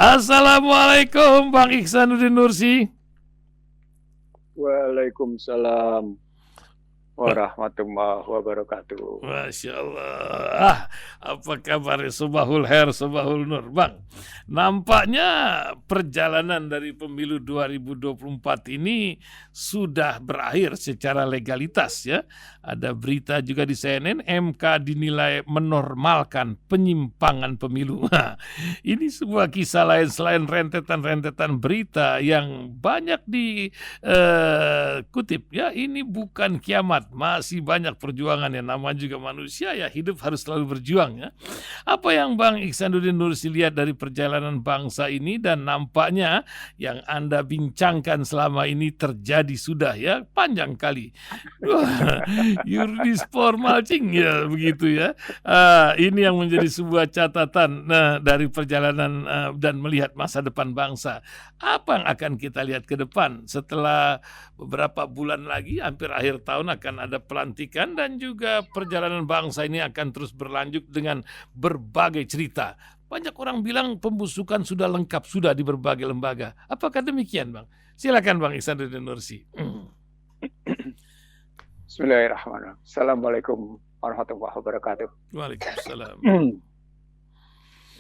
Assalamualaikum Bang Ihsanuddin Nursi. Waalaikumsalam warahmatullahi wabarakatuh. Masya Allah. Apa kabar Sobahul Khair, Sobahul Nur Bang? Nampaknya perjalanan dari pemilu 2024 ini sudah berakhir secara legalitas ya. Ada berita juga di CNN, MK dinilai menormalkan penyimpangan pemilu. Ini sebuah kisah lain selain rentetan-rentetan berita yang banyak dikutip ya. Ini bukan kiamat, masih banyak perjuangan ya. Nama juga manusia ya, hidup harus selalu berjuang ya. Apa yang Bang Ihsanuddin Nursi lihat dari perjalanan bangsa ini, dan nampaknya yang Anda bincangkan selama ini terjadi sudah ya, panjang kali. Yuridis formalcing ya begitu ya. Ini yang menjadi sebuah catatan dari perjalanan dan melihat masa depan bangsa. Apa yang akan kita lihat ke depan setelah beberapa bulan lagi, hampir akhir tahun akan ada pelantikan, dan juga perjalanan bangsa ini akan terus berlanjut dengan berbagai cerita. Banyak orang bilang pembusukan sudah lengkap sudah di berbagai lembaga. Apakah demikian, Bang? Silakan Bang Ihsanuddin Nursi. Bismillahirrahmanirrahim. Assalamualaikum warahmatullahi wabarakatuh. Waalaikumsalam.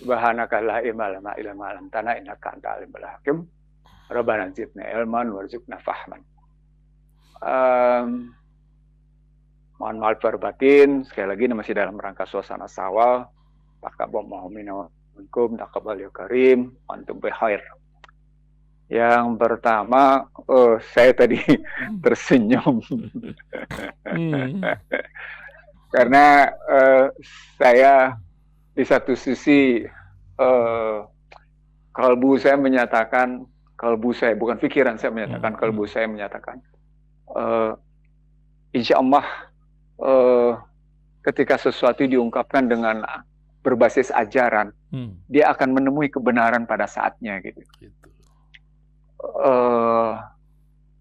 Subhanaka la ilma illa ma 'allamtana innaka antal alimul hakim. Rabbana zidna ilman warzuqna fahman. Mohon maaf lahir batin, sekali lagi masih dalam rangka suasana Syawal. Taqabbal minkum taqabbal ya karim, antum bikhair. Yang pertama, saya tadi tersenyum karena saya di satu sisi kalbu saya menyatakan, bukan pikiran saya menyatakan, kalbu saya menyatakan, insya Allah ketika sesuatu diungkapkan dengan berbasis ajaran, dia akan menemui kebenaran pada saatnya gitu.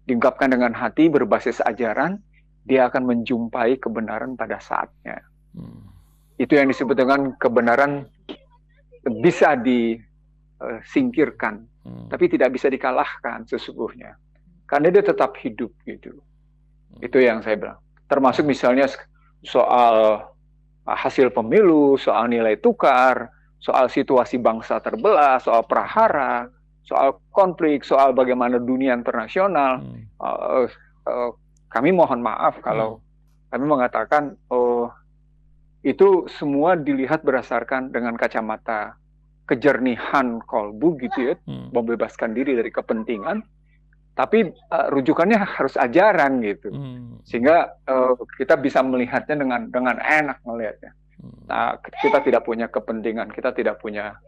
Diungkapkan dengan hati berbasis ajaran, dia akan menjumpai kebenaran pada saatnya. Itu yang disebut dengan kebenaran bisa disingkirkan, tapi tidak bisa dikalahkan sesungguhnya, karena dia tetap hidup gitu. Itu yang saya bilang. Termasuk misalnya soal hasil pemilu, soal nilai tukar, soal situasi bangsa terbelah, soal prahara, soal konflik, soal bagaimana dunia internasional. Kami mohon maaf kalau kami mengatakan itu semua dilihat berdasarkan dengan kacamata kejernihan kolbu gitu ya, membebaskan diri dari kepentingan, tapi rujukannya harus ajaran gitu, sehingga kita bisa melihatnya dengan enak melihatnya. Nah, kita tidak punya kepentingan, kita tidak punya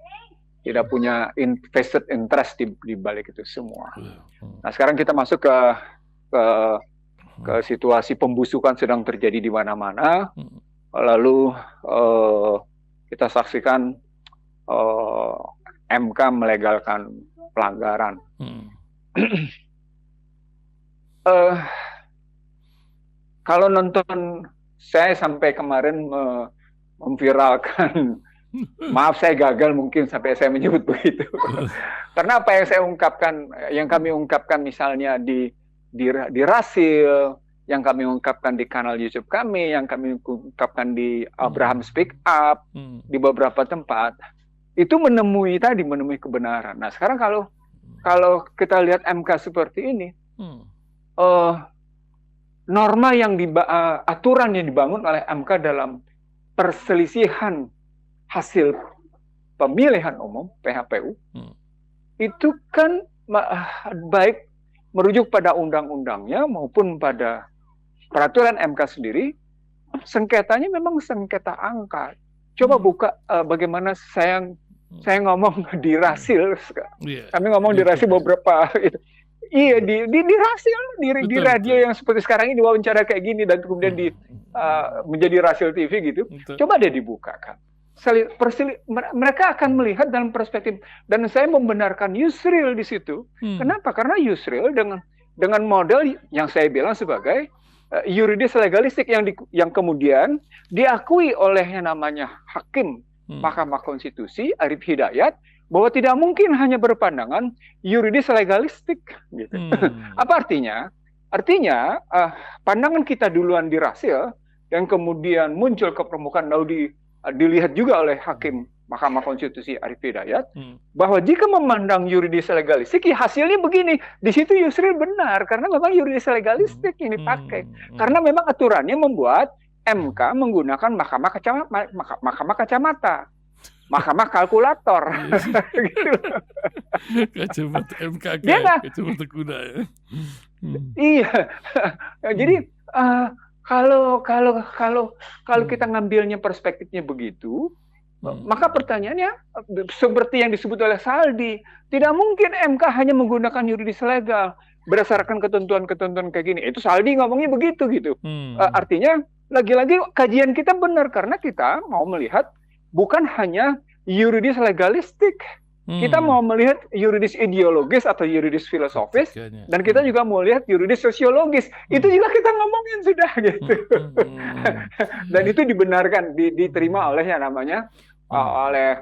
invested interest di balik itu semua. Nah, sekarang kita masuk ke situasi pembusukan sedang terjadi di mana-mana. Lalu kita saksikan MK melegalkan pelanggaran. Kalau nonton, saya sampai kemarin memviralkan. Maaf, saya gagal mungkin sampai saya menyebut begitu. Karena apa yang saya ungkapkan, yang kami ungkapkan misalnya di Rasil, yang kami ungkapkan di kanal YouTube kami, yang kami ungkapkan di Abraham Speak Up, di beberapa tempat, itu menemui kebenaran. Nah, sekarang kalau kita lihat MK seperti ini, norma aturan yang dibangun oleh MK dalam perselisihan hasil pemilihan umum PHPU itu kan baik merujuk pada undang-undangnya maupun pada peraturan MK sendiri, sengketanya memang sengketa angka. Coba buka bagaimana saya ngomong di Rasil, kami ngomong di Rasil beberapa itu. Iya, di Rasil, di radio yang seperti sekarang ini wawancara kayak gini, dan kemudian menjadi Rasil TV gitu. Coba deh dibukakan. Mereka akan melihat dalam perspektif, dan saya membenarkan Yusril di situ. Kenapa? Karena Yusril dengan model yang saya bilang sebagai yuridis legalistik yang kemudian diakui oleh yang namanya hakim Mahkamah Konstitusi Arif Hidayat bahwa tidak mungkin hanya berpandangan yuridis legalistik gitu. Apa artinya? Artinya pandangan kita duluan dirasil dan kemudian muncul ke permukaan lalu dilihat juga oleh Hakim Mahkamah Konstitusi Arief Hidayat bahwa jika memandang yuridis legalistik ya hasilnya begini. Di situ Yusril benar karena memang yuridis legalistik yang dipakai. Karena memang aturannya membuat MK menggunakan mahkamah kacamata. Mahkamah kalkulator. Gitu. Kacamata MKK, kacamata kuda ya. Iya. Jadi kalau kita ngambilnya perspektifnya begitu, maka pertanyaannya seperti yang disebut oleh Saldi, tidak mungkin MK hanya menggunakan yuridis legal berdasarkan ketentuan-ketentuan kayak gini. Itu Saldi ngomongnya begitu gitu. Artinya lagi-lagi kajian kita benar karena kita mau melihat bukan hanya yuridis legalistik. Kita mau melihat yuridis ideologis atau yuridis filosofis, dan kita juga mau lihat yuridis sosiologis. Itu juga kita ngomongin sudah gitu. Dan itu dibenarkan, diterima oleh yang namanya oleh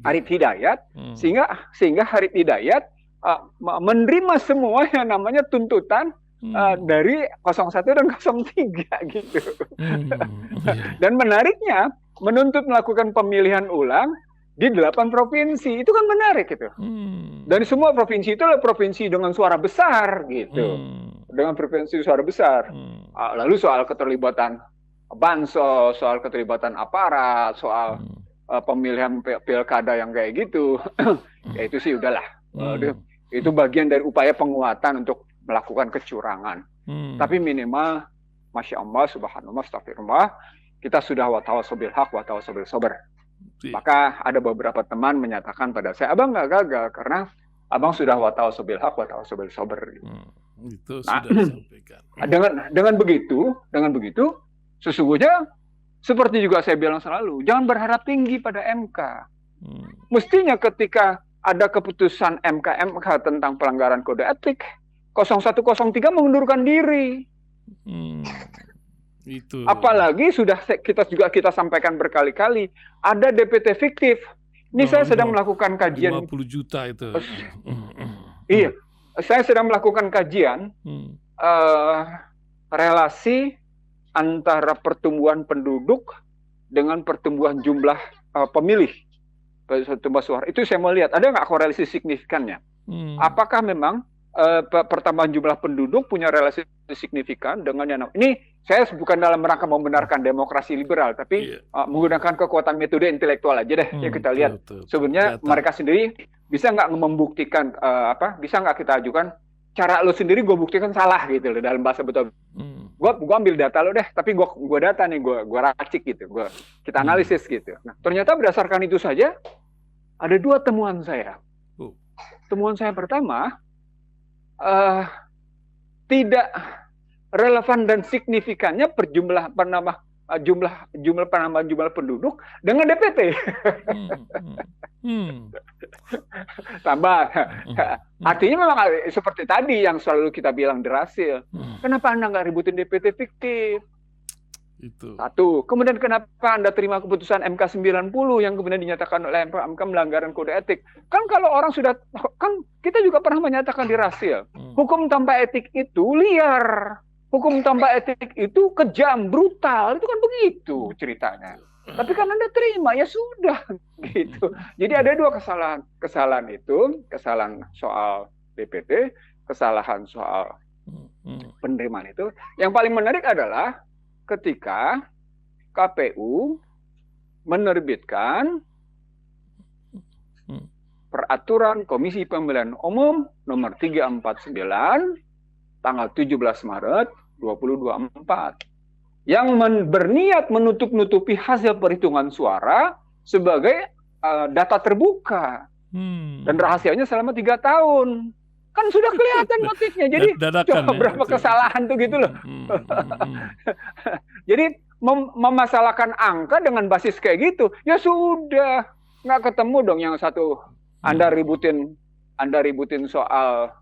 Arief Hidayat, sehingga Arief Hidayat menerima semua yang namanya tuntutan dari 01 dan 03 gitu. Dan menariknya menuntut melakukan pemilihan ulang di 8 provinsi, itu kan menarik gitu. Dan semua provinsi itu adalah provinsi dengan suara besar gitu. Dengan provinsi suara besar. Lalu soal keterlibatan bansos, soal keterlibatan aparat, soal pemilihan pilkada yang kayak gitu, ya itu sih udahlah. Itu bagian dari upaya penguatan untuk melakukan kecurangan. Tapi minimal, Masya Allah, Subhanallah, Astagfirullah, kita sudah wa tawasabil haq, wa tawasabil sabr. Maka ada beberapa teman menyatakan pada saya, abang nggak gagal karena abang sudah wa tawasabil haq, wa tawasabil sabr. Itu sudah disampaikan. Dengan begitu, sesungguhnya seperti juga saya bilang selalu, jangan berharap tinggi pada MK. Mestinya ketika ada keputusan MK tentang pelanggaran kode etik, 0103 mengundurkan diri. Itu. Apalagi sudah kita sampaikan berkali-kali, ada DPT fiktif. Ini saya sedang melakukan kajian. 50 juta itu. Iya, saya sedang melakukan kajian relasi antara pertumbuhan penduduk dengan pertumbuhan jumlah pemilih. Pertumbuhan suara. Itu saya mau lihat, ada nggak korelasi signifikannya? Apakah memang pertambahan jumlah penduduk punya relasi signifikan dengan yang ini saya bukan dalam rangka membenarkan demokrasi liberal, tapi menggunakan kekuatan metode intelektual aja deh. Ya kita lihat sebenarnya mereka sendiri bisa nggak membuktikan bisa nggak kita ajukan cara lo sendiri gue buktikan salah gitu loh dalam bahasa betul. Gue ambil data lo deh, tapi gue data nih gue racik gitu, kita analisis gitu. Nah ternyata berdasarkan itu saja ada 2 temuan saya. Temuan saya pertama, tidak relevan dan signifikannya jumlah penambahan jumlah penduduk dengan DPT. Tambah. Artinya memang seperti tadi yang selalu kita bilang dirasil. Kenapa Anda nggak ributin DPT fiktif? Itu. Satu. Kemudian kenapa Anda terima keputusan MK 90 yang kemudian dinyatakan oleh MK melanggaran kode etik? Kan kalau orang sudah, kan kita juga pernah menyatakan dirasil. Hukum tanpa etik itu liar. Hukum tanpa etik itu kejam, brutal. Itu kan begitu ceritanya. Tapi kan Anda terima, ya sudah gitu. Jadi ada 2 kesalahan. Kesalahan itu, kesalahan soal DPT, kesalahan soal penerimaan itu. Yang paling menarik adalah ketika KPU menerbitkan peraturan Komisi Pemilihan Umum nomor 349 tanggal 17 Maret 2024 yang berniat menutup-nutupi hasil perhitungan suara sebagai data terbuka dan rahasianya selama 3 tahun. Kan sudah kelihatan motifnya. Jadi coba berapa kesalahan tuh gitu loh. Jadi memasalahkan angka dengan basis kayak gitu, ya sudah nggak ketemu dong yang satu. Anda ributin soal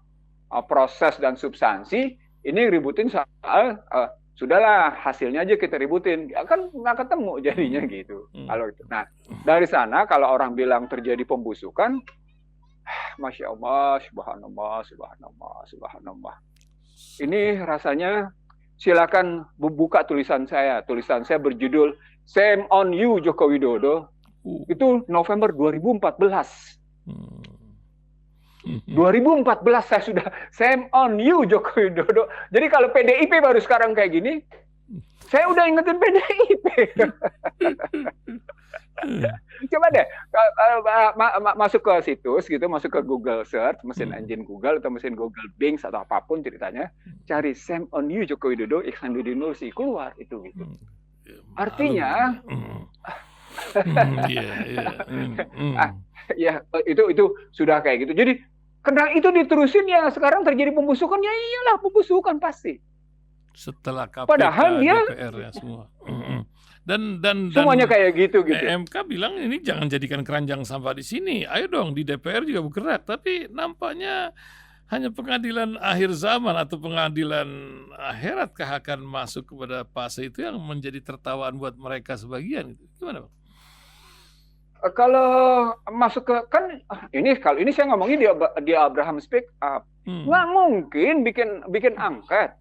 proses dan substansi, ini ributin soal sudahlah hasilnya aja kita ributin, ya kan nggak ketemu jadinya gitu. Kalau itu, nah dari sana kalau orang bilang terjadi pembusukan, Masya Allah, Subhanallah, Subhanallah, Subhanallah. Ini rasanya silakan buka tulisan saya. Tulisan saya berjudul Shame on You Joko Widodo. Itu November 2014. 2014 saya sudah Shame on You Joko Widodo. Jadi kalau PDIP baru sekarang kayak gini, saya udah ingetin PDIP. Coba deh masuk ke situs gitu, masuk ke Google Search, mesin engine Google atau mesin Google Bing atau apapun ceritanya, cari Shame on You Joko Widodo, Iksanuddin Nursi, keluar itu gitu. Artinya ya itu sudah kayak gitu. Jadi karena itu diterusin ya sekarang terjadi pembusukan, ya iyalah pembusukan pasti. Setelah KPK, padahal dia DPR ya semua. Dan semuanya kayak gitu. MK bilang ini jangan jadikan keranjang sampah di sini. Ayo dong di DPR juga bergerak. Tapi nampaknya hanya pengadilan akhir zaman atau pengadilan akhiratkah akan masuk kepada fase itu yang menjadi tertawaan buat mereka sebagian. Gimana, Bang? Kalau masuk ke kalau ini saya ngomongin di Abraham Speak Up, nggak mungkin bikin angket,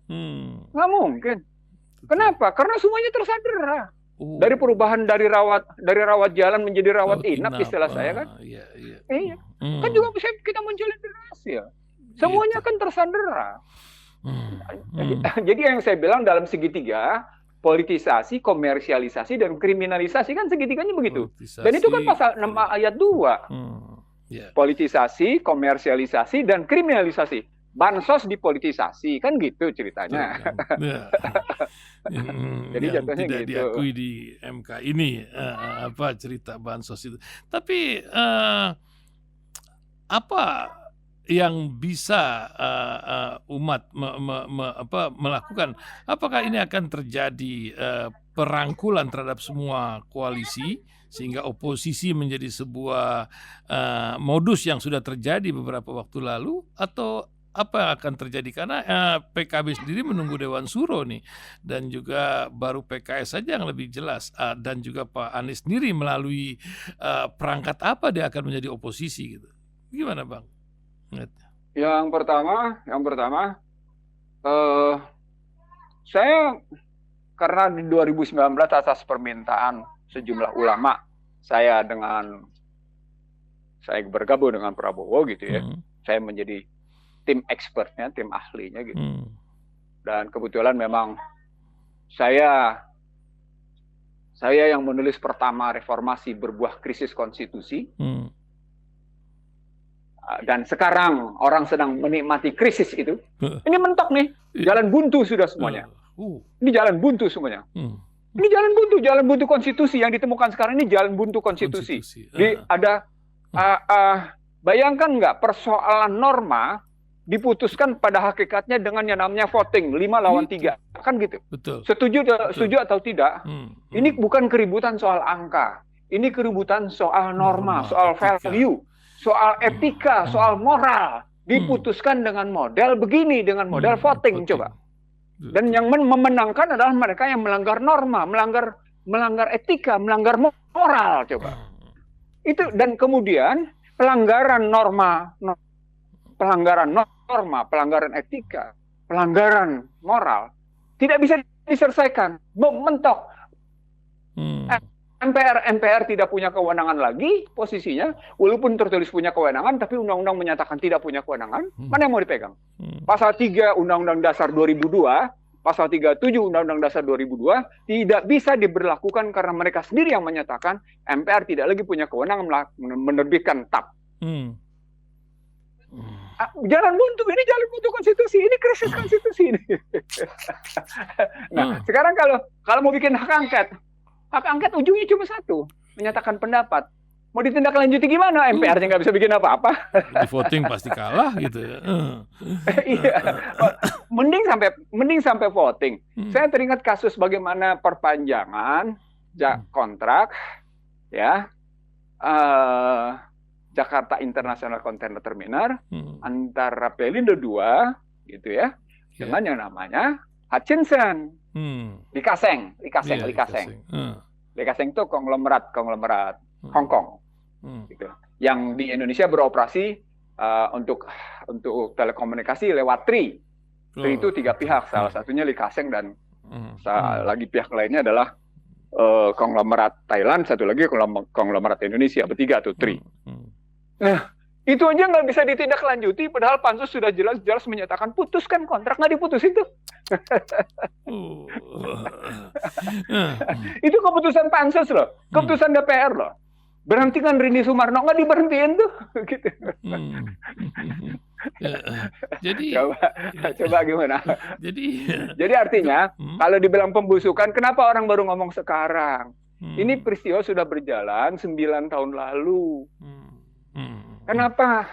nggak mungkin. Kenapa? Karena semuanya tersandera. Dari perubahan dari rawat jalan menjadi rawat inap istilah saya kan. Iya. Kan juga bisa kita munculin rahasia. Semuanya kan tersandera. Jadi yang saya bilang dalam segitiga, politisasi, komersialisasi, dan kriminalisasi kan segitiganya begitu. Dan itu kan pasal 6 ayat 2. Politisasi, komersialisasi, dan kriminalisasi. Bansos dipolitisasi, kan gitu ceritanya. Jadi jatuhnya tidak gitu. Diakui di MK ini cerita bansos itu. Tapi apa yang bisa umat melakukan? Apakah ini akan terjadi perangkulan terhadap semua koalisi sehingga oposisi menjadi sebuah modus yang sudah terjadi beberapa waktu lalu, atau apa yang akan terjadi? Karena PKB sendiri menunggu Dewan Suro nih, dan juga baru PKS saja yang lebih jelas, dan juga Pak Anies sendiri melalui perangkat apa dia akan menjadi oposisi gitu. Gimana, Bang? Yang pertama, saya karena di 2019 atas permintaan sejumlah ulama, saya bergabung dengan Prabowo gitu ya, saya menjadi tim expertnya, tim ahlinya gitu. Dan kebetulan memang saya yang menulis pertama reformasi berbuah krisis konstitusi. Dan sekarang orang sedang menikmati krisis itu. Ini mentok nih, jalan buntu sudah semuanya. Ini jalan buntu semuanya. Ini jalan buntu konstitusi yang ditemukan sekarang ini jalan buntu konstitusi. Bayangkan nggak persoalan norma diputuskan pada hakikatnya dengan yang namanya voting 5 lawan 3, kan gitu. Betul. Setuju atau tidak? Ini bukan keributan soal angka, ini keributan soal norma, soal value. Soal etika, soal moral, diputuskan dengan model begini, dengan model voting, coba. Dan yang memenangkan adalah mereka yang melanggar norma, melanggar etika, melanggar moral, coba. Itu, dan kemudian pelanggaran norma, pelanggaran etika, pelanggaran moral tidak bisa diselesaikan, mentok. MPR tidak punya kewenangan lagi posisinya, walaupun tertulis punya kewenangan, tapi undang-undang menyatakan tidak punya kewenangan. Mana yang mau dipegang? Pasal 3 Undang-Undang Dasar 2002, pasal 37 Undang-Undang Dasar 2002 tidak bisa diberlakukan karena mereka sendiri yang menyatakan MPR tidak lagi punya kewenangan menerbitkan TAP. Jalan buntu, ini jalan buntu konstitusi, ini krisis konstitusi ini. Nah, sekarang kalau mau bikin hak angket ujungnya cuma satu, menyatakan pendapat. Mau ditindaklanjuti gimana? MPR-nya nggak bisa bikin apa-apa. Di voting pasti kalah gitu ya. Iya. Mending sampai voting. Saya teringat kasus bagaimana perpanjangan kontrak ya Jakarta International Container Terminal antara Pelindo 2 gitu ya dengan yang namanya Hutchinson, Lee Ka-shing. Iya, Lee Ka-shing itu konglomerat Hong Kong, gitu. Yang di Indonesia beroperasi untuk telekomunikasi lewat Tri. Tri itu 3 pihak, salah satunya Lee Ka-shing dan lagi pihak lainnya adalah konglomerat Thailand, satu lagi konglomerat Indonesia, bertiga tuh Tri. Nah, itu aja nggak bisa ditindaklanjuti, padahal pansus sudah jelas menyatakan putuskan kontrak, nggak diputusin tuh. Itu keputusan pansus loh, keputusan DPR loh. Berhentikan Rini Sumarno, nggak diberhentiin tuh. Gitu. Jadi coba gimana? Jadi artinya kalau dibilang pembusukan, kenapa orang baru ngomong sekarang? Ini peristiwa sudah berjalan 9 tahun lalu. Kenapa?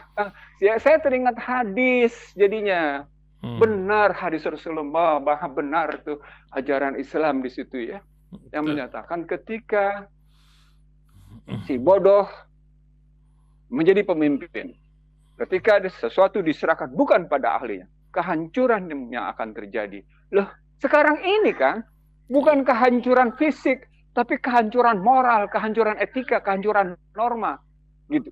Saya teringat hadis jadinya. Benar hadis Rasulullah, bahwa benar tuh ajaran Islam di situ ya. Yang menyatakan ketika si bodoh menjadi pemimpin, ketika sesuatu diserahkan bukan pada ahlinya, kehancuran yang akan terjadi. Loh, sekarang ini kan bukan kehancuran fisik, tapi kehancuran moral, kehancuran etika, kehancuran norma. Gitu.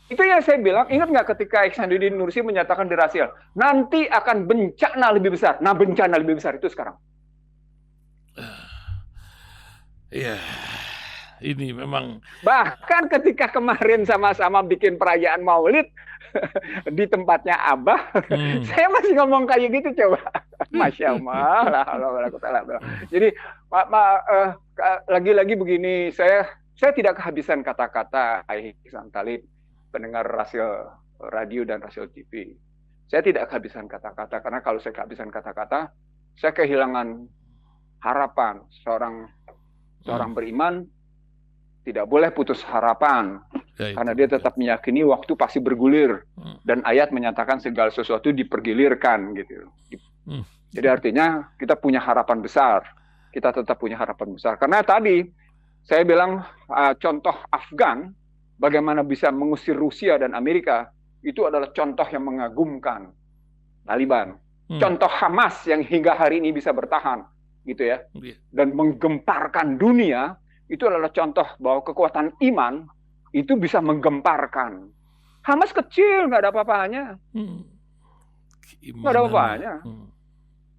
Itu yang saya bilang, ingat nggak ketika Ihsanuddin Nursi menyatakan di Rasil, nanti akan bencana lebih besar. Nah, bencana lebih besar itu sekarang. Ya, ini memang. Bahkan ketika kemarin sama-sama bikin perayaan Maulid di tempatnya Abah, saya masih ngomong kayak gitu coba. Masya Allah. Jadi, lagi-lagi begini, saya tidak kehabisan kata-kata Ihsan Talib, pendengar Rasil Radio dan Rasil TV. Saya tidak kehabisan kata-kata, karena kalau saya kehabisan kata-kata, saya kehilangan harapan. Seorang beriman tidak boleh putus harapan, karena dia tetap meyakini waktu pasti bergulir, dan ayat menyatakan segala sesuatu dipergilirkan gitu. Jadi artinya kita punya harapan besar, kita tetap punya harapan besar. Karena tadi saya bilang contoh Afgan, bagaimana bisa mengusir Rusia dan Amerika, itu adalah contoh yang mengagumkan Taliban. Contoh Hamas yang hingga hari ini bisa bertahan, gitu ya, dan menggemparkan dunia, itu adalah contoh bahwa kekuatan iman itu bisa menggemparkan. Hamas kecil, nggak ada apa-apanya. Nggak ada apa-apanya.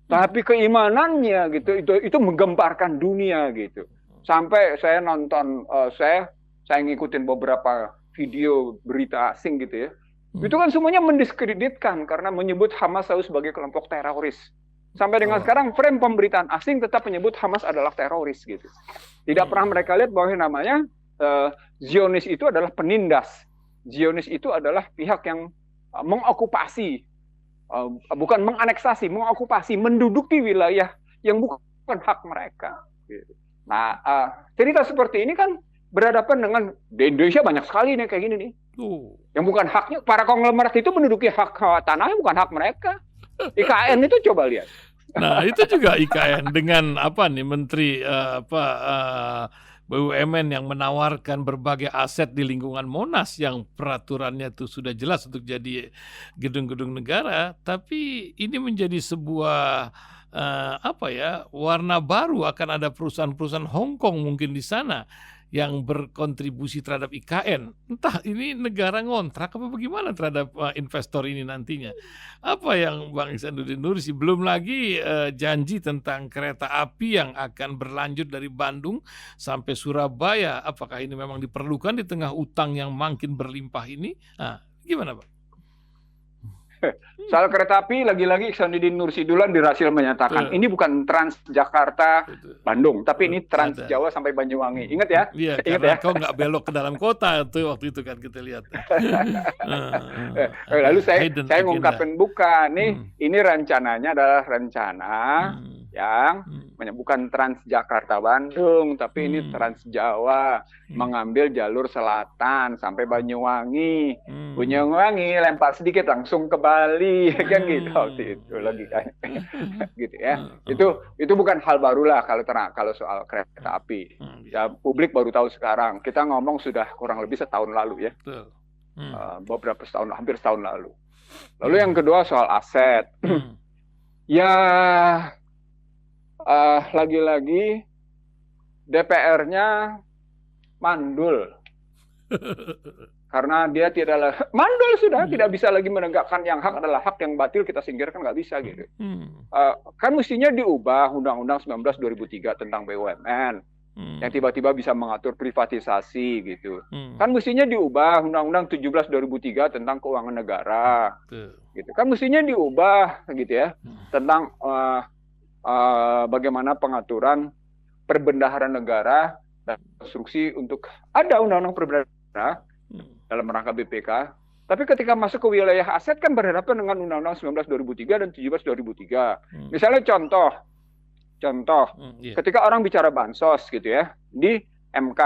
Tapi keimanannya gitu, itu menggemparkan dunia gitu. Sampai saya nonton, saya ngikutin beberapa video berita asing gitu ya. Itu kan semuanya mendiskreditkan karena menyebut Hamas sebagai kelompok teroris. Sampai dengan sekarang frame pemberitaan asing tetap menyebut Hamas adalah teroris gitu. Tidak pernah mereka lihat bahwa yang namanya Zionis itu adalah penindas. Zionis itu adalah pihak yang mengokupasi, bukan menganeksasi, mengokupasi, menduduki wilayah yang bukan hak mereka. Gitu. Nah, cerita seperti ini kan berhadapan dengan di Indonesia banyak sekali nih kayak gini nih. Yang bukan haknya, para konglomerat itu menduduki hak tanahnya bukan hak mereka. IKN itu coba lihat. Nah, itu juga IKN dengan apa nih Menteri BUMN yang menawarkan berbagai aset di lingkungan Monas yang peraturannya itu sudah jelas untuk jadi gedung-gedung negara, tapi ini menjadi sebuah warna baru. Akan ada perusahaan-perusahaan Hong Kong mungkin di sana yang berkontribusi terhadap IKN. Entah ini negara ngontrak apa bagaimana terhadap investor ini nantinya. Apa yang Bang Ihsanuddin Nursi, belum lagi janji tentang kereta api yang akan berlanjut dari Bandung sampai Surabaya. Apakah ini memang diperlukan di tengah utang yang makin berlimpah ini? Nah, gimana Pak? Soal kereta api, lagi-lagi Ihsanuddin Nursi Duluan di Rasil menyatakan ini bukan Trans Jakarta Bandung, tapi ini Trans Jawa sampai Banyuwangi. Ingat ya? Iya, karena kau nggak belok ke dalam kota tuh waktu itu kan kita lihat. Lalu saya ngungkapin bukan nih, ini rencananya adalah rencana yang bukan Trans Jakarta Bandung, tapi ini Trans Jawa, mengambil jalur selatan sampai Banyuwangi. Banyuwangi lempar sedikit langsung ke Bali, kan gitu waktu itu logikanya. Gitu ya. Itu bukan hal baru lah kalau soal kereta api. Ya publik baru tahu sekarang. Kita ngomong sudah kurang lebih setahun lalu ya. Beberapa tahun, hampir setahun lalu. Lalu yang kedua soal aset. Ya, lagi-lagi DPR-nya mandul. Karena dia tidak mandul sudah, tidak bisa lagi menegakkan yang hak adalah hak, yang batil kita singkirkan, nggak bisa gitu. Kan mestinya diubah Undang-Undang 19 2003 tentang BUMN. Yang tiba-tiba bisa mengatur privatisasi gitu. Kan mestinya diubah Undang-Undang 17 2003 tentang keuangan negara. Gitu. Kan mestinya diubah gitu ya, tentang bagaimana pengaturan perbendaharaan negara dan konstruksi untuk ada undang-undang perbendaharaan negara dalam rangka BPK. Tapi ketika masuk ke wilayah aset kan berhadapan dengan Undang-Undang 19 2003 dan 17 2003. Misalnya contoh, ketika orang bicara bansos gitu ya di MK,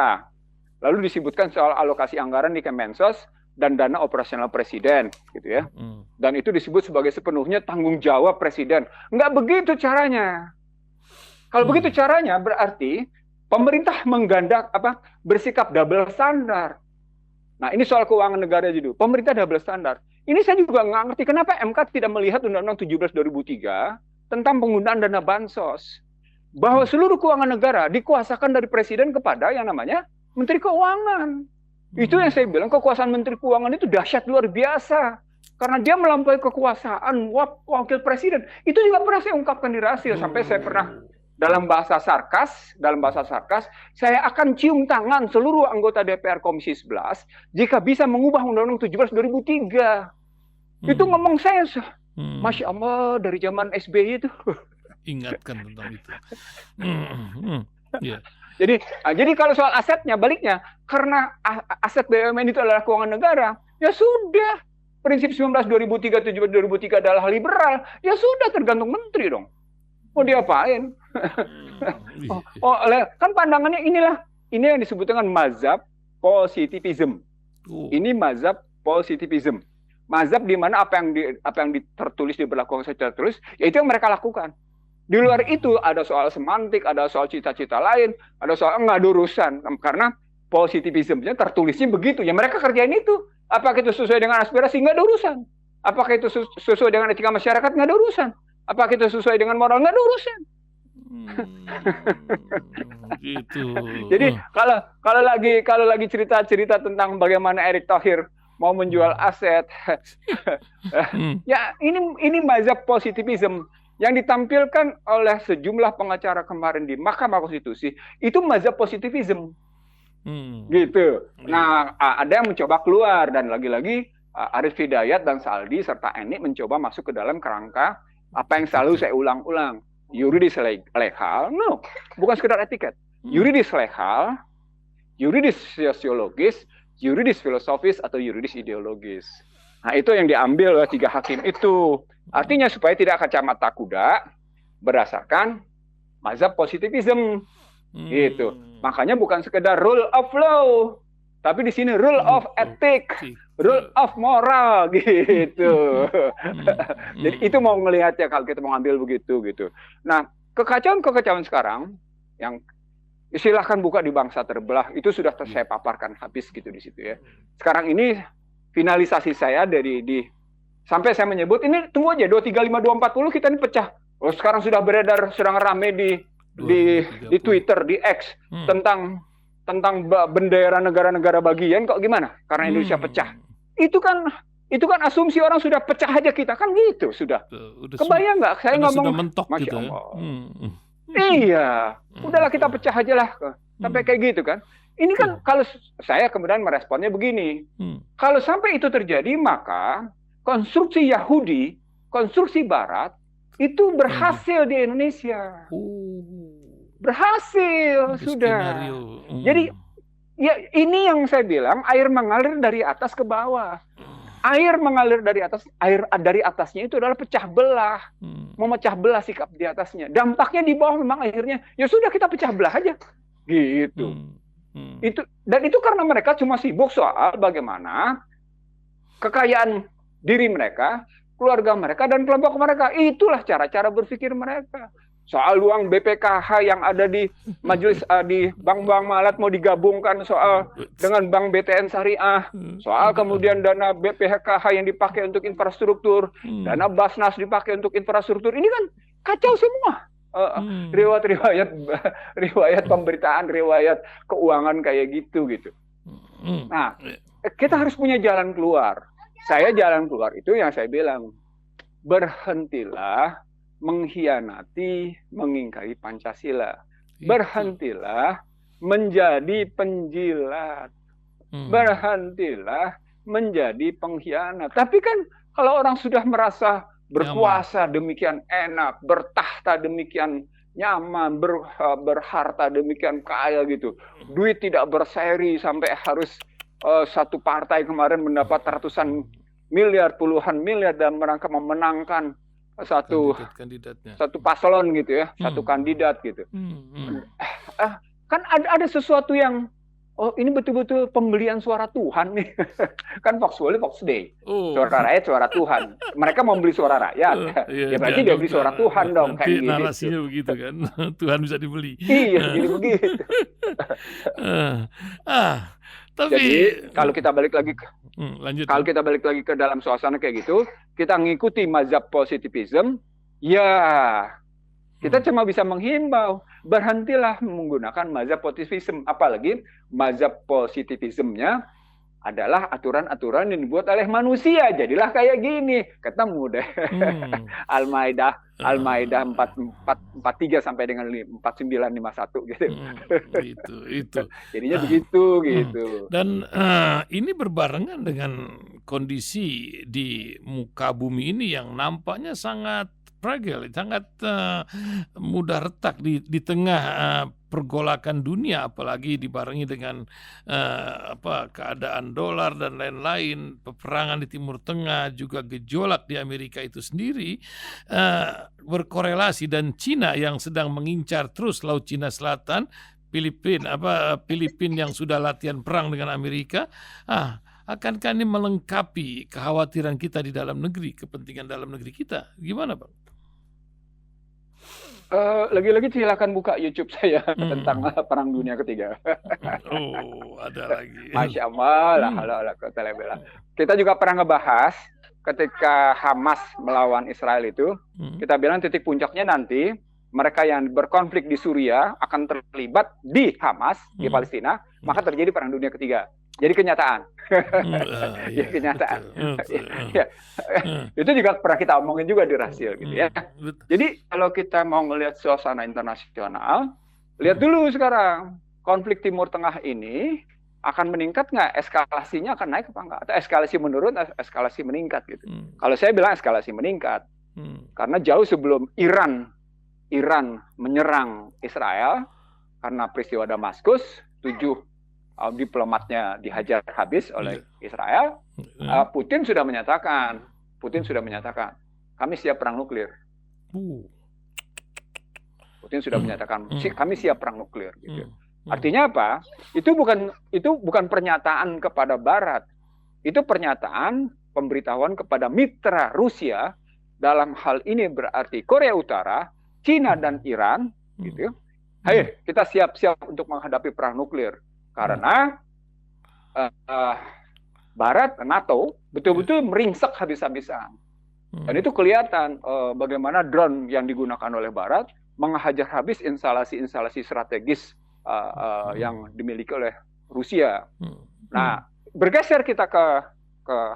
lalu disebutkan soal alokasi anggaran di Kemensos dan dana operasional presiden gitu ya, dan itu disebut sebagai sepenuhnya tanggung jawab presiden. Nggak begitu caranya. Kalau begitu caranya berarti pemerintah bersikap double standar. Nah, ini soal keuangan negara dulu. Pemerintah double standar. Ini saya juga nggak ngerti kenapa MK tidak melihat Undang-Undang 17 2003 tentang penggunaan dana bansos. Bahwa seluruh keuangan negara dikuasakan dari presiden kepada yang namanya Menteri Keuangan. Itu yang saya bilang, kekuasaan Menteri Keuangan itu dahsyat luar biasa. Karena dia melampaui kekuasaan wakil presiden. Itu juga pernah saya ungkapkan di Rasil. Sampai saya pernah dalam bahasa sarkas, saya akan cium tangan seluruh anggota DPR Komisi 11 jika bisa mengubah Undang-Undang 17 2003. Itu ngomong saya, Masya Allah, dari zaman SBY itu. Ingatkan tentang itu. Yeah. Jadi kalau soal asetnya, baliknya, karena aset BUMN itu adalah keuangan negara, ya sudah. Prinsip 19 2003, 17 2003 adalah liberal, ya sudah, tergantung menteri dong. Mau diapain? Kan pandangannya ini yang disebut dengan mazhab positivism. Ini mazhab positivism. Mazhab di mana apa yang tertulis diberlakukan secara tertulis, ya itu yang mereka lakukan. Di luar itu ada soal semantik, ada soal cita-cita lain, ada soal nggak ada urusan. Karena positivismenya tertulisnya begitu, ya mereka kerjain itu. Apakah itu sesuai dengan aspirasi? Nggak ada urusan. Apakah itu sesuai dengan etika masyarakat? Nggak ada urusan. Apakah itu sesuai dengan moral? Nggak ada urusan. Gitu. Jadi kalau lagi cerita-cerita tentang bagaimana Erick Thohir mau menjual aset, ya ini mazhab positivism yang ditampilkan oleh sejumlah pengacara kemarin di Mahkamah Konstitusi, itu mazhab positivism. Gitu. Nah, ada yang mencoba keluar, dan lagi-lagi Arief Hidayat dan Saldi serta Eni mencoba masuk ke dalam kerangka apa yang selalu saya ulang-ulang. Yuridis legal, no, bukan sekedar etiket. Yuridis legal, yuridis sosiologis, yuridis filosofis, atau yuridis ideologis. Nah, itu yang diambil oleh 3 hakim itu. Artinya supaya tidak kacamata kuda berdasarkan mazhab positivism. Gitu. Makanya bukan sekedar rule of law, tapi di sini rule of ethic, rule of moral gitu. Jadi itu mau ngelihatnya kalau kita mau ambil begitu gitu. Nah, kekacauan sekarang yang silahkan buka di Bangsa Terbelah itu sudah saya paparkan habis gitu di situ ya. Sekarang ini finalisasi saya sampai saya menyebut ini tunggu aja 235 240 kita ini pecah. Oh, sekarang sudah beredar sedang rame di Twitter, di X tentang bendera negara-negara bagian kok gimana? Karena Indonesia pecah. Itu kan asumsi orang sudah pecah aja kita kan gitu sudah. Kebayang nggak? Saya ngomong mentok Masya gitu. Allah. Iya, udahlah kita pecah aja lah. Sampai kayak gitu kan. Ini kan kalau saya kemudian meresponnya begini. Kalau sampai itu terjadi, maka konstruksi Yahudi, konstruksi Barat, itu berhasil di Indonesia. Berhasil, sudah. Jadi, ya ini yang saya bilang, air mengalir dari atas ke bawah. Air mengalir dari atas, air dari atasnya itu adalah pecah belah. Memecah belah sikap di atasnya. Dampaknya di bawah memang akhirnya, ya sudah kita pecah belah aja. Gitu. Itu karena mereka cuma sibuk soal bagaimana kekayaan diri mereka, keluarga mereka, dan kelompok mereka. Itulah cara-cara berpikir mereka. soal uang BPKH yang ada di majelis di Bank Malat mau digabungkan soal dengan Bank BTN Syariah, soal kemudian dana BPKH yang dipakai untuk infrastruktur, dana Basnas dipakai untuk infrastruktur, ini kan kacau semua. Riwayat pemberitaan, riwayat keuangan kayak gitu. Nah, kita harus punya jalan keluar. Jalan keluar itu yang saya bilang, berhentilah mengkhianati, mengingkari Pancasila. Berhentilah menjadi penjilat. Berhentilah menjadi pengkhianat. Tapi kan kalau orang sudah merasa berkuasa demikian enak, bertahta demikian nyaman, berharta demikian kaya gitu, duit tidak berseri sampai harus satu partai kemarin mendapat ratusan miliar, puluhan miliar dalam rangka memenangkan satu paslon gitu ya, satu kandidat gitu. Kan ada sesuatu yang ini betul-betul pembelian suara Tuhan nih. Kan Fox Day. Suara rakyat, suara Tuhan. Mereka mau beli suara rakyat. Ya berarti dia beli suara Tuhan dong. Kayak gitu. Narasinya begitu kan. Tuhan bisa dibeli. Iya, jadi begitu. Tapi jadi kalau kita balik lagi ke dalam suasana kayak gitu, kita ngikuti mazhab positivism, ya kita cuma bisa menghimbau, berhentilah menggunakan mazhab positivism, apalagi mazhab positivismnya adalah aturan-aturan yang dibuat oleh manusia. Jadilah kayak gini. Ketemu deh. Al-Maidah 43 sampai dengan 4951 gitu. Itu. Jadinya begitu gitu. Dan ini berbarengan dengan kondisi di muka bumi ini yang nampaknya sangat fragile, sangat mudah retak di tengah pergolakan dunia, apalagi dibarengi dengan keadaan dolar dan lain-lain, peperangan di Timur Tengah, juga gejolak di Amerika itu sendiri berkorelasi, dan Cina yang sedang mengincar terus Laut Cina Selatan, Filipina yang sudah latihan perang dengan Amerika. Akankah ini melengkapi kekhawatiran kita di dalam negeri, kepentingan dalam negeri kita? Gimana, Bang? Lagi-lagi silakan buka YouTube saya tentang Perang Dunia Ketiga. Ada lagi. Masya Allah, kita juga pernah ngebahas ketika Hamas melawan Israel itu, kita bilang titik puncaknya nanti mereka yang berkonflik di Suriah akan terlibat di Hamas, di Palestina, maka terjadi Perang Dunia Ketiga. Jadi kenyataan. Kenyataan. Itu juga pernah kita omongin juga di Rasil gitu ya. Jadi kalau kita mau ngelihat suasana internasional, lihat dulu sekarang konflik Timur Tengah ini akan meningkat nggak? Eskalasinya akan naik apa nggak? Atau eskalasi menurun, eskalasi meningkat gitu. Kalau saya bilang eskalasi meningkat, karena jauh sebelum Iran menyerang Israel karena peristiwa Damaskus, 7 diplomatnya dihajar habis oleh Israel, Putin sudah menyatakan, kami siap perang nuklir. Putin sudah menyatakan, kami siap perang nuklir. Gitu. Artinya apa? Itu bukan pernyataan kepada Barat, itu pernyataan pemberitahuan kepada mitra Rusia. Dalam hal ini berarti Korea Utara, Cina dan Iran, gitu. Hai, kita siap-siap untuk menghadapi perang nuklir. Karena Barat, NATO, betul-betul meringsek habis-habisan. Dan itu kelihatan bagaimana drone yang digunakan oleh Barat menghajar habis instalasi-instalasi strategis yang dimiliki oleh Rusia. Nah, bergeser kita ke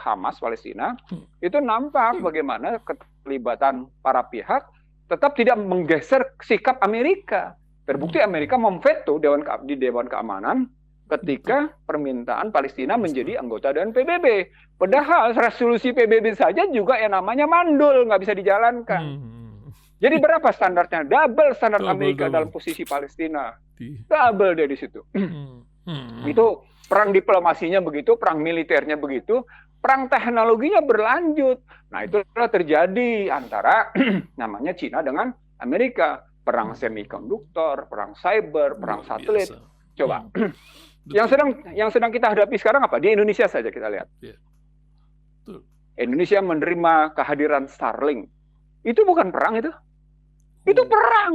Hamas, Palestina, itu nampak bagaimana keterlibatan para pihak tetap tidak menggeser sikap Amerika. Terbukti Amerika memveto di Dewan Keamanan ketika permintaan Palestina menjadi anggota dan PBB. Padahal resolusi PBB saja juga yang namanya mandul, nggak bisa dijalankan. Jadi berapa standarnya? Double standar Amerika dalam posisi Palestina. Double dia di situ. Itu perang diplomasinya begitu, perang militernya begitu, perang teknologinya berlanjut. Nah, itulah terjadi antara namanya Cina dengan Amerika. Perang semikonduktor, perang cyber, perang satelit. Coba. Yang sedang kita hadapi sekarang apa? Di Indonesia saja kita lihat. Indonesia menerima kehadiran Starlink. Itu bukan perang itu. Itu perang.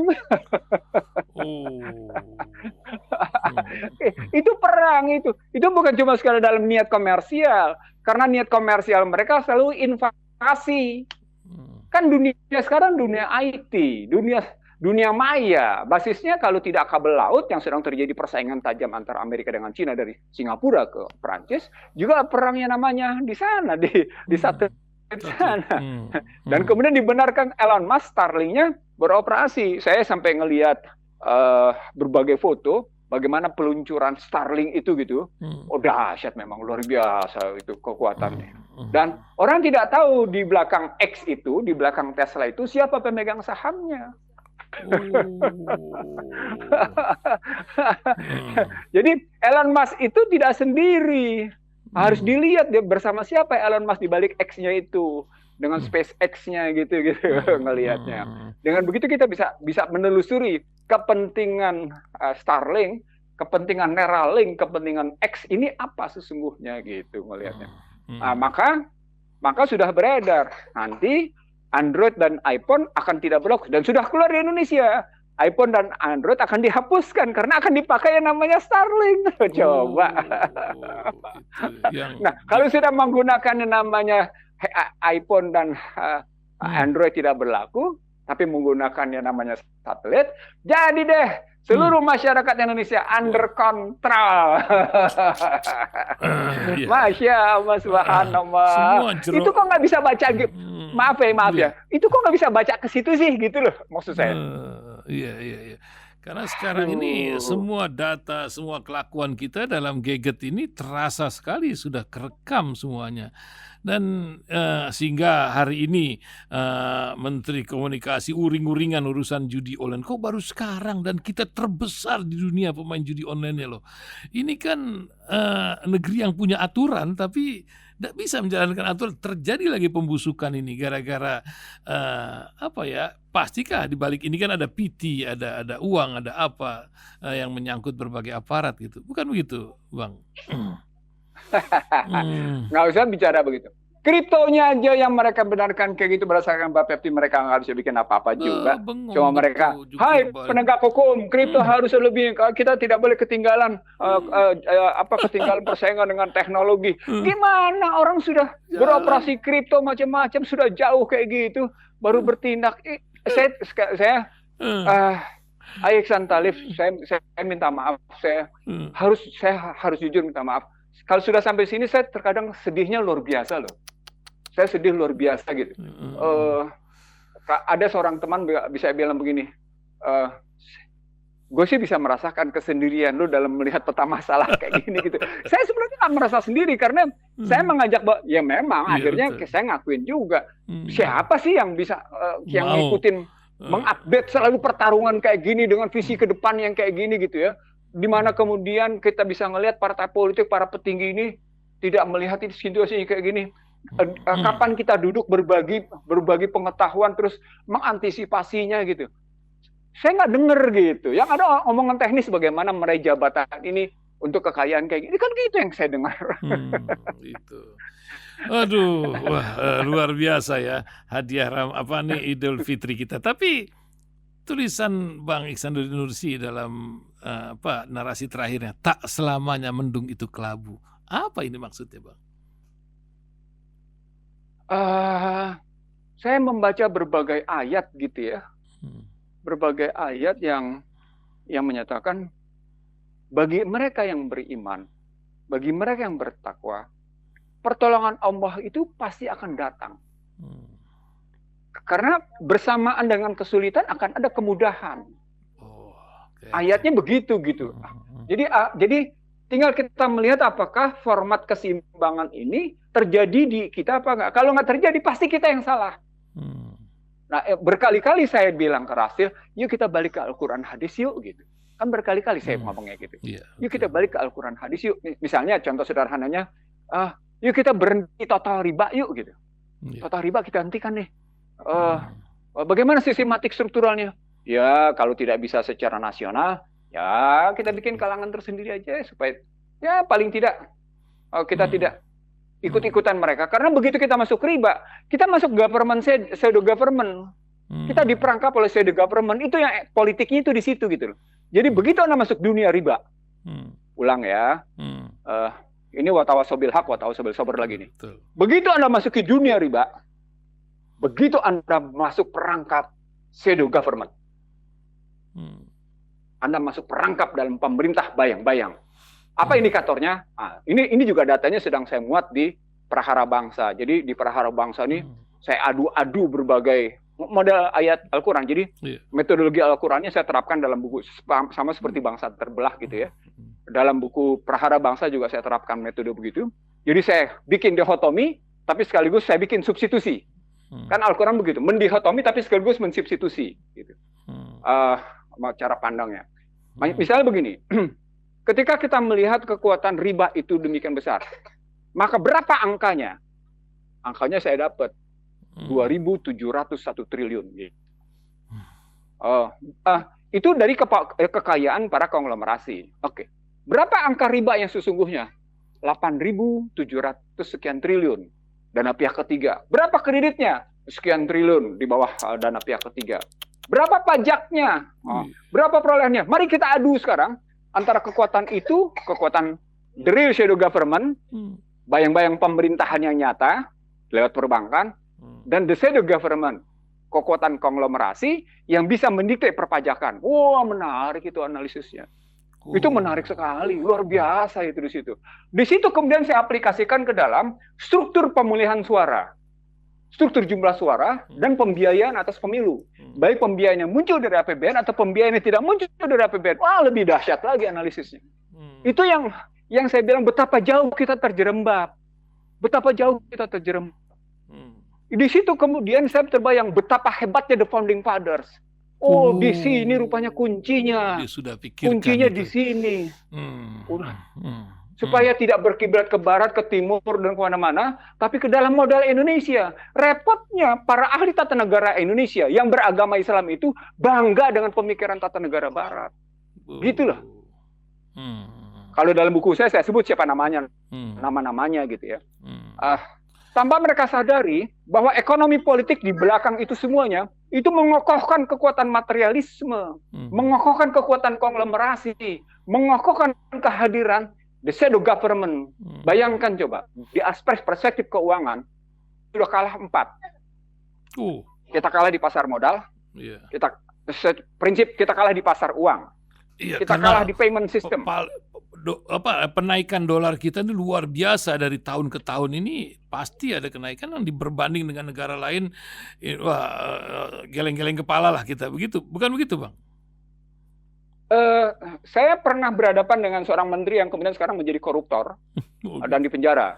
Itu perang itu. Itu bukan cuma sekadar dalam niat komersial. Karena niat komersial mereka selalu invasi. Kan dunia sekarang dunia IT, dunia maya. Basisnya kalau tidak kabel laut yang sedang terjadi persaingan tajam antara Amerika dengan Cina dari Singapura ke Perancis, juga perangnya namanya di sana, di satelit sana. Dan kemudian dibenarkan Elon Musk Starlink-nya beroperasi. Saya sampai ngelihat berbagai foto bagaimana peluncuran Starlink itu gitu. Oh, dahsyat memang, luar biasa itu kekuatannya. Dan orang tidak tahu di belakang X itu, di belakang Tesla itu siapa pemegang sahamnya. Jadi Elon Musk itu tidak sendiri. Harus dilihat dia bersama siapa Elon Musk di balik X-nya itu, dengan SpaceX-nya gitu ngelihatnya. Dengan begitu kita bisa menelusuri kepentingan Starlink, kepentingan Neuralink, kepentingan X ini apa sesungguhnya gitu ngelihatnya. Nah, maka sudah beredar nanti Android dan iPhone akan tidak berlaku dan sudah keluar di Indonesia. iPhone dan Android akan dihapuskan karena akan dipakai yang namanya Starlink. Coba. Nah, kalau sudah menggunakan yang namanya iPhone dan Android tidak berlaku, tapi menggunakan yang namanya satelit, jadi deh seluruh masyarakat Indonesia under control. Masya Allah, subhanallah. Itu kok nggak bisa baca, maaf ya. Itu kok nggak bisa baca ke situ sih, gitu loh maksud saya. Iya. Karena sekarang ini semua data, semua kelakuan kita dalam gadget ini terasa sekali sudah kerekam semuanya. Dan sehingga hari ini Menteri Komunikasi uring-uringan urusan judi online. Kok baru sekarang dan kita terbesar di dunia pemain judi online-nya loh. Ini kan negeri yang punya aturan tapi tidak bisa menjalankan aturan. Terjadi lagi pembusukan ini gara-gara pastikah di balik ini kan ada PT, ada uang, ada apa yang menyangkut berbagai aparat gitu. Bukan begitu, Bang? Nggak usah bicara begitu. Kriptonya aja yang mereka benarkan kayak gitu berdasarkan Bapepti, mereka nggak harus bikin apa-apa juga. Cuma mereka, hai penegak hukum, kripto harus lebih, kita tidak boleh ketinggalan ketinggalan persaingan dengan teknologi. Gimana orang sudah beroperasi kripto macam-macam sudah jauh kayak gitu, baru bertindak. Saya Iksan Talif, saya minta maaf, saya harus jujur minta maaf. Kalau sudah sampai sini saya terkadang sedihnya luar biasa loh. Saya sedih luar biasa gitu. Ada seorang teman bisa bilang begini, gue sih bisa merasakan kesendirian lu dalam melihat peta masalah kayak gini gitu. Saya sebenarnya nggak merasa sendiri karena saya mengajak, ya memang akhirnya saya ngakuin juga. Siapa sih yang bisa yang ngikutin, mengupdate selalu pertarungan kayak gini dengan visi ke depan yang kayak gini gitu ya. Dimana kemudian kita bisa ngelihat partai politik, para petinggi ini tidak melihat situasi kayak gini. Kapan kita duduk berbagi pengetahuan terus mengantisipasinya gitu. Saya nggak denger gitu. Yang ada omongan teknis bagaimana meraih jabatan ini untuk kekayaan kayak gini. Kan gitu yang saya dengar. Itu. Aduh, luar biasa ya hadiah Idul Fitri kita. Tapi tulisan Bang Iksan Nursi dalam narasi terakhirnya, tak selamanya mendung itu kelabu. Apa ini maksudnya, Bang? Saya membaca berbagai ayat gitu ya. Berbagai ayat yang menyatakan bagi mereka yang beriman, bagi mereka yang bertakwa, pertolongan Allah itu pasti akan datang. Karena bersamaan dengan kesulitan akan ada kemudahan. Ayatnya begitu gitu. Jadi tinggal kita melihat apakah format keseimbangan ini terjadi di kita apa enggak. Kalau nggak terjadi pasti kita yang salah. Nah, berkali-kali saya bilang ke Rasil, yuk kita balik ke Al-Quran hadis yuk gitu. Kan berkali-kali saya ngomongnya gitu. Yuk kita balik ke Al-Quran hadis yuk. Misalnya contoh sederhananya, yuk kita berhenti total riba yuk gitu. Total riba kita hentikan nih. Bagaimana sistematik strukturalnya? Ya kalau tidak bisa secara nasional, ya kita bikin kalangan tersendiri aja supaya ya paling tidak kita tidak ikut-ikutan mereka. Karena begitu kita masuk riba, kita masuk government pseudo government. Kita diperangkap oleh shadow government, itu yang politiknya itu di situ gitu loh. Jadi begitu Anda masuk dunia riba, ulang ya, ini watawasobil hak, watawasobil sober lagi nih. Begitu Anda masuk ke dunia riba, begitu Anda masuk perangkap shadow government, Anda masuk perangkap dalam pemerintah bayang-bayang. Apa indikatornya? Ini juga datanya sedang saya muat di Prahara Bangsa. Jadi di Prahara Bangsa ini saya adu-adu berbagai model ayat Al-Quran. Jadi metodologi Al-Qurannya saya terapkan dalam buku sama seperti Bangsa Terbelah gitu ya. Dalam buku Prahara Bangsa juga saya terapkan metode begitu. Jadi saya bikin dihotomi, tapi sekaligus saya bikin substitusi. Kan Al-Quran begitu, mendihotomi tapi sekaligus mensubstitusi. Gitu. Cara pandangnya. Misalnya begini, ketika kita melihat kekuatan riba itu demikian besar, maka berapa angkanya? Angkanya saya dapat 2.701 triliun. Itu dari kekayaan para konglomerasi. Oke. Berapa angka riba yang sesungguhnya? 8.700 sekian triliun. Dana pihak ketiga. Berapa kreditnya? Sekian triliun di bawah dana pihak ketiga. Berapa pajaknya? Berapa perolehannya? Mari kita adu sekarang antara kekuatan itu, kekuatan the real shadow government, bayang-bayang pemerintahan yang nyata lewat perbankan, dan the shadow government, kekuatan konglomerasi yang bisa mendikte perpajakan. Wah, menarik itu analisisnya. Itu menarik sekali, luar biasa itu di situ. Di situ kemudian saya aplikasikan ke dalam struktur pemulihan suara, struktur jumlah suara, dan pembiayaan atas pemilu. Baik pembiayaan yang muncul dari APBN atau pembiayaan yang tidak muncul dari APBN. Wah, lebih dahsyat lagi analisisnya. Itu yang saya bilang betapa jauh kita terjerembab. Betapa jauh kita terjerembab. Di situ kemudian saya terbayang betapa hebatnya the founding fathers. Di sini rupanya kuncinya. Dia sudah pikirkan kuncinya itu. Di sini. Supaya tidak berkiblat ke barat, ke timur, dan kemana-mana, tapi ke dalam modal Indonesia. Repotnya para ahli tata negara Indonesia yang beragama Islam itu bangga dengan pemikiran tata negara barat. Gitu loh. Kalau dalam buku saya sebut siapa namanya, nama-namanya gitu ya. Tanpa mereka sadari bahwa ekonomi politik di belakang itu semuanya, itu mengokohkan kekuatan materialisme, mengokohkan kekuatan konglomerasi, mengokohkan kehadiran the shadow government. Bayangkan coba, di aspek perspektif keuangan, sudah kalah 4. Kita kalah di pasar modal, prinsip kita kalah di pasar uang, kita kalah di payment system. Penaikan dolar kita ini luar biasa dari tahun ke tahun ini, pasti ada kenaikan yang berbanding dengan negara lain. Geleng-geleng kepala lah kita, begitu, bukan begitu, Bang? Saya pernah berhadapan dengan seorang menteri yang kemudian sekarang menjadi koruptor dan dipenjara.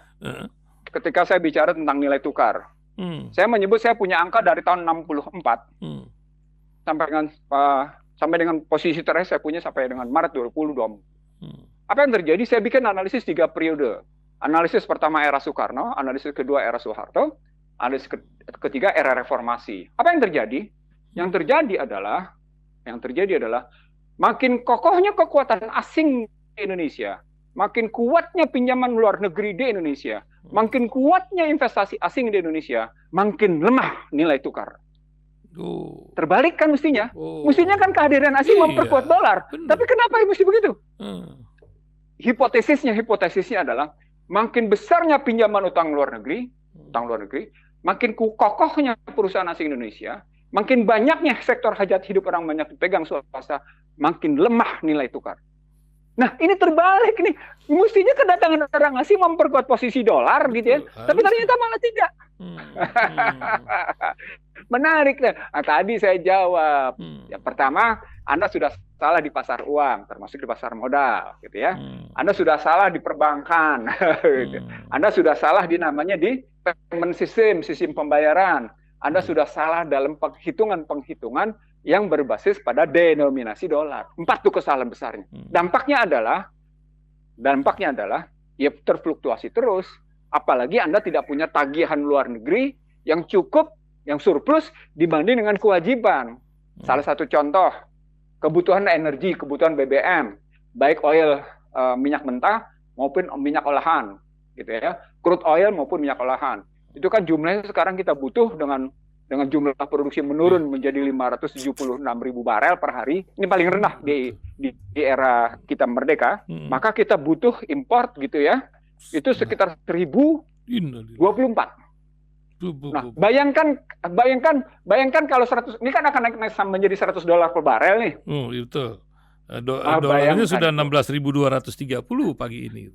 Ketika saya bicara tentang nilai tukar, saya menyebut saya punya angka dari tahun 64 sampai dengan posisi terakhir saya punya sampai dengan Maret 2020. Apa yang terjadi? Saya bikin analisis 3 periode. Analisis pertama era Soekarno, analisis kedua era Soeharto, analisis ketiga era reformasi. Apa yang terjadi? Yang terjadi adalah makin kokohnya kekuatan asing di Indonesia, makin kuatnya pinjaman luar negeri di Indonesia, makin kuatnya investasi asing di Indonesia, makin lemah nilai tukar. Terbalik kan mestinya. Mestinya kan kehadiran asing memperkuat dolar. Tapi kenapa mesti begitu? Hipotesisnya adalah makin besarnya pinjaman utang luar negeri, makin kokohnya perusahaan asing Indonesia, makin banyaknya sektor hajat hidup orang banyak dipegang swasta, makin lemah nilai tukar. Nah, ini terbalik nih. Mestinya kedatangan orang asing memperkuat posisi dolar gitu ya. Tapi ternyata malah tidak. Menarik. Nah, tadi saya jawab. Yang pertama, Anda sudah salah di pasar uang, termasuk di pasar modal, gitu ya. Anda sudah salah di perbankan. Gitu. Anda sudah salah di payment system, sistem pembayaran. Anda sudah salah dalam penghitungan yang berbasis pada denominasi dolar. 4 tuh kesalahan besarnya. Dampaknya adalah ya terfluktuasi terus. Apalagi Anda tidak punya tagihan luar negeri yang cukup, yang surplus dibanding dengan kewajiban. Salah satu contoh, kebutuhan energi, kebutuhan BBM, baik oil, minyak mentah maupun minyak olahan, gitu ya, crude oil maupun minyak olahan. Itu kan jumlahnya sekarang kita butuh dengan dengan jumlah produksi menurun menjadi 576.000 barel per hari, ini paling rendah di era kita merdeka, maka kita butuh import gitu ya, itu sekitar 1024. Nah, bayangkan kalau 100, ini kan akan naik menjadi $100 per barel nih. Itu. Dolarnya sudah 16.230 pagi ini.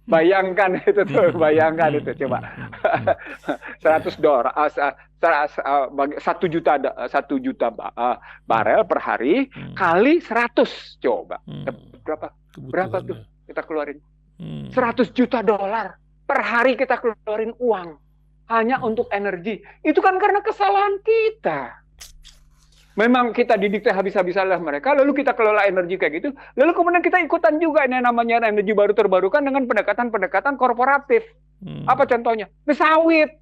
Bayangkan itu tuh, bayangkan itu coba. $100 1 juta barel per hari kali 100 coba. Berapa tuh kita keluarin? $100 juta per hari kita keluarin uang hanya untuk energi. Itu kan karena kesalahan kita. Memang kita didikte habis-habisan oleh mereka, lalu kita kelola energi kayak gitu, lalu kemudian kita ikutan juga ini namanya energi baru terbarukan dengan pendekatan-pendekatan korporatif. Apa contohnya? Sawit.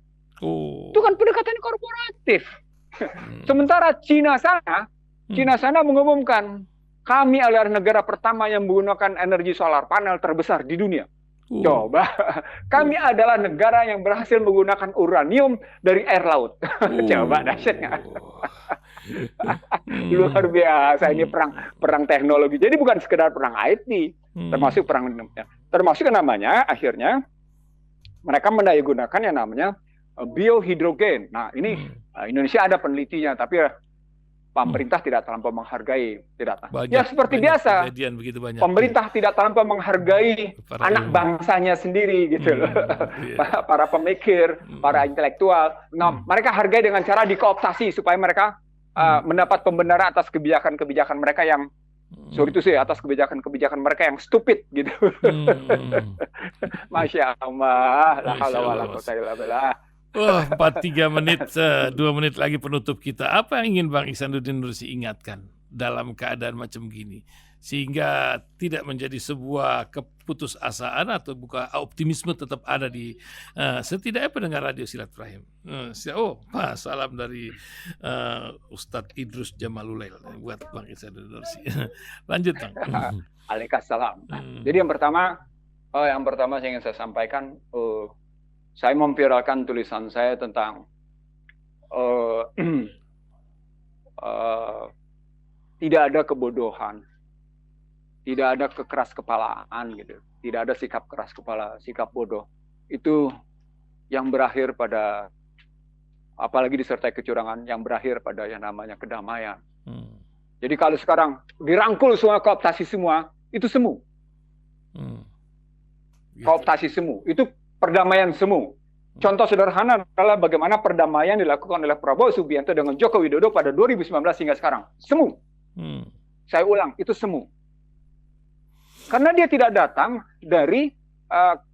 Itu kan pendekatan korporatif. Sementara Cina sana mengumumkan, kami adalah negara pertama yang menggunakan energi solar panel terbesar di dunia. Coba, kami adalah negara yang berhasil menggunakan uranium dari air laut. Coba, dahsyat nggak? Luar biasa, ini perang teknologi. Jadi bukan sekedar perang IT, termasuk termasuk namanya akhirnya mereka mendayagunakan yang namanya biohidrogen. Nah, ini Indonesia ada penelitinya, tapi pemerintah tidak terlampau menghargai, seperti biasa. Pemerintah tidak terlampau menghargai anak bangsanya sendiri gitu loh. Para pemikir, para intelektual. Nah, mereka hargai dengan cara dikooptasi supaya mereka mendapat pembenaran atas kebijakan-kebijakan mereka yang atas kebijakan-kebijakan mereka yang stupid gitu. Masya Allah, la haula wala quwwata illa billah. 43 menit, 2 menit lagi penutup kita. Apa yang ingin Bang Ihsanuddin Nursi ingatkan dalam keadaan macam gini, sehingga tidak menjadi sebuah keputusasaan atau bukan optimisme tetap ada di setidaknya pendengar radio Silaturahim. Salam dari Ustadz Idrus Jamalulail buat Bang Ihsanuddin Nursi. Lanjut Bang. Waalaikumsalam. Jadi yang pertama saya ingin saya sampaikan, saya memviralkan tulisan saya tentang tidak ada kebodohan, tidak ada kekeras kepalaan gitu, tidak ada sikap keras kepala, sikap bodoh. Itu yang berakhir pada, apalagi disertai kecurangan, yang berakhir pada yang namanya kedamaian. Jadi kalau sekarang dirangkul semua, kooptasi semua, itu semu. Kooptasi semu, itu perdamaian semu. Contoh sederhana adalah bagaimana perdamaian dilakukan oleh Prabowo Subianto dengan Joko Widodo pada 2019 hingga sekarang. Semu. Saya ulang, itu semu. Karena dia tidak datang dari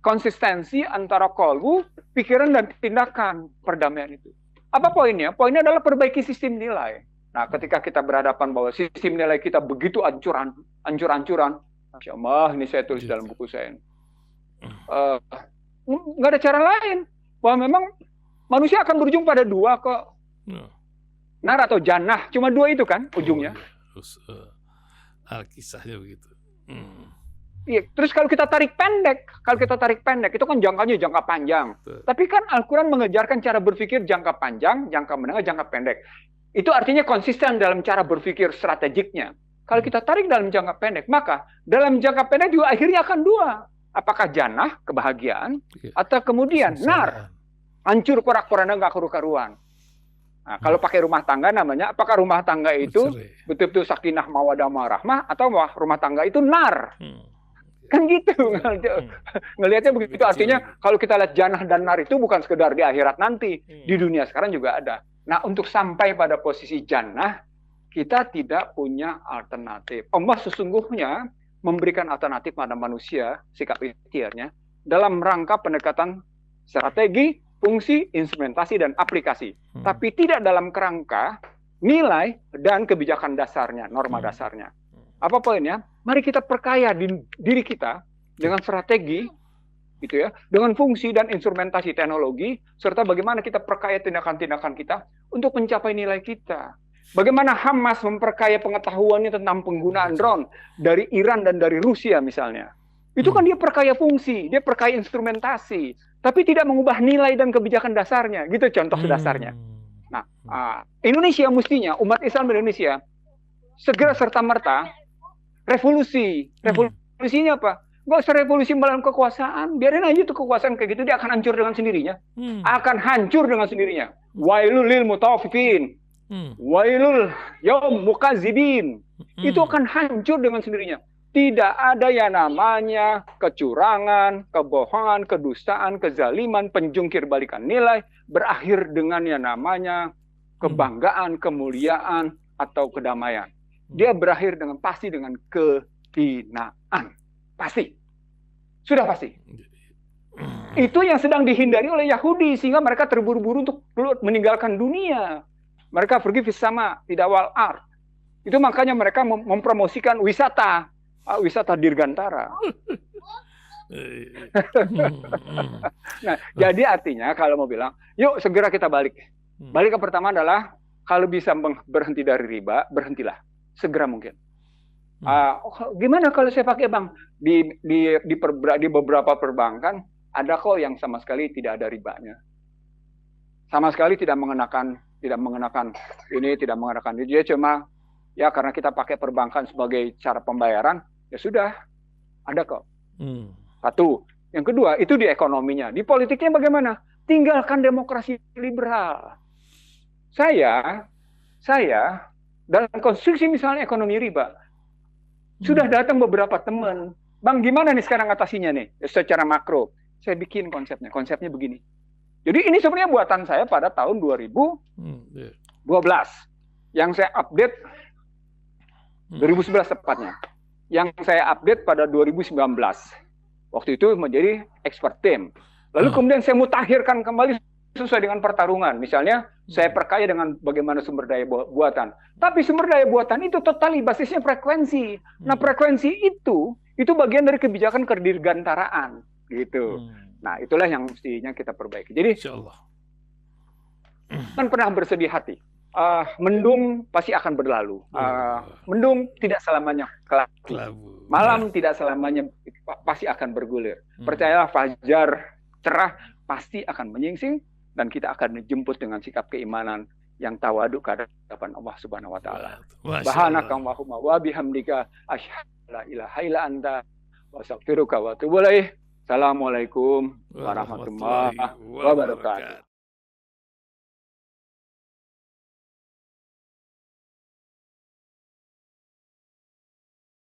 konsistensi antara kolbu, pikiran, dan tindakan perdamaian itu. Apa poinnya? Poinnya adalah perbaiki sistem nilai. Nah, ketika kita berhadapan bahwa sistem nilai kita begitu ancur-ancuran, Masya Allah, ini saya tulis dalam buku saya. Nggak ada cara lain, bahwa memang manusia akan berujung pada dua kok, nar atau jannah, cuma dua itu kan ujungnya. Alkisahnya begitu. Iya, terus kalau kita tarik pendek itu kan jangkanya jangka panjang. Tapi kan Al-Quran mengejarkan cara berpikir jangka panjang, jangka menengah, jangka pendek. Itu artinya konsisten dalam cara berpikir strategiknya. Kalau kita tarik dalam jangka pendek, maka dalam jangka pendek juga akhirnya akan dua. Apakah jannah, kebahagiaan, atau kemudian nar, hancur porak-poranda, nggak karu-karuan. Nah, kalau pakai rumah tangga namanya, apakah rumah tangga itu betul-betul sakinah mawadah warahmah, atau rumah tangga itu nar? Kan gitu. Ngelihatnya begitu. Artinya kalau kita lihat jannah dan nar itu bukan sekedar di akhirat nanti, di dunia sekarang juga ada. Nah, untuk sampai pada posisi jannah, kita tidak punya alternatif. Allah sesungguhnya memberikan alternatif pada manusia, sikap ikhtiarnya, dalam rangka pendekatan strategi, fungsi, instrumentasi, dan aplikasi. Tapi tidak dalam kerangka nilai dan kebijakan dasarnya, norma dasarnya. Apa poinnya? Mari kita perkaya diri kita dengan strategi, gitu ya, dengan fungsi dan instrumentasi teknologi, serta bagaimana kita perkaya tindakan-tindakan kita untuk mencapai nilai kita. Bagaimana Hamas memperkaya pengetahuannya tentang penggunaan drone dari Iran dan dari Rusia misalnya. Itu kan dia perkaya fungsi, dia perkaya instrumentasi, tapi tidak mengubah nilai dan kebijakan dasarnya. Gitu contoh dasarnya. Nah, Indonesia mestinya, umat Islam Indonesia segera serta-merta revolusi. Revolusinya apa? Nggak usah revolusi melawan kekuasaan. Biarin aja tuh kekuasaan kayak gitu, dia akan hancur dengan sendirinya. Akan hancur dengan sendirinya. Wailul lil mutaffifin. Wailul yaum mukazibin. Itu akan hancur dengan sendirinya. Tidak ada yang namanya kecurangan, kebohongan, kedustaan, kezaliman, penjungkir balikan nilai, berakhir dengan yang namanya kebanggaan, kemuliaan, atau kedamaian. Dia berakhir pasti dengan kehinaan. Pasti. Sudah pasti. Itu yang sedang dihindari oleh Yahudi, sehingga mereka terburu-buru untuk meninggalkan dunia. Mereka pergi sama, tidak wal art. Itu makanya mereka mempromosikan wisata dirgantara. Nah, jadi artinya kalau mau bilang, yuk segera kita balik. Balik yang pertama adalah, kalau bisa berhenti dari riba, berhentilah. Segera mungkin. Gimana kalau saya pakai bank? Di beberapa perbankan, ada kok yang sama sekali tidak ada ribanya. Sama sekali tidak mengenakan ini, tidak mengenakan ini. Dia cuma, ya karena kita pakai perbankan sebagai cara pembayaran, ya sudah, ada kok. Satu. Yang kedua, itu di ekonominya. Di politiknya bagaimana? Tinggalkan demokrasi liberal. Saya dalam konstruksi misalnya ekonomi riba, sudah datang beberapa teman. Bang, gimana nih sekarang atasinya nih? Secara makro. Saya bikin konsepnya begini. Jadi ini sebenarnya buatan saya pada tahun 2012. Yang saya update 2011 tepatnya. Yang saya update pada 2019. Waktu itu menjadi expert team. Lalu kemudian saya mutakhirkan kembali sesuai dengan pertarungan. Misalnya, saya perkaya dengan bagaimana sumber daya buatan. Tapi sumber daya buatan itu totali basisnya frekuensi. Nah, frekuensi itu bagian dari kebijakan kedirgantaraan. Gitu. Nah, itulah yang mestinya kita perbaiki. Jadi, kan pernah bersedih hati. Mendung pasti akan berlalu. Mendung tidak selamanya kelabu. Malam tidak selamanya pasti akan bergulir. Percayalah, fajar cerah pasti akan menyingsing, dan kita akan dijemput dengan sikap keimanan yang tawaduk ke hadapan Allah Subhanahu wa taala. Subhanaka Allahumma wa bihamdika asyhadu an la ilaha illa anta wa astaghfiruka wa atubu ilaik. Assalamualaikum warahmatullahi wabarakatuh.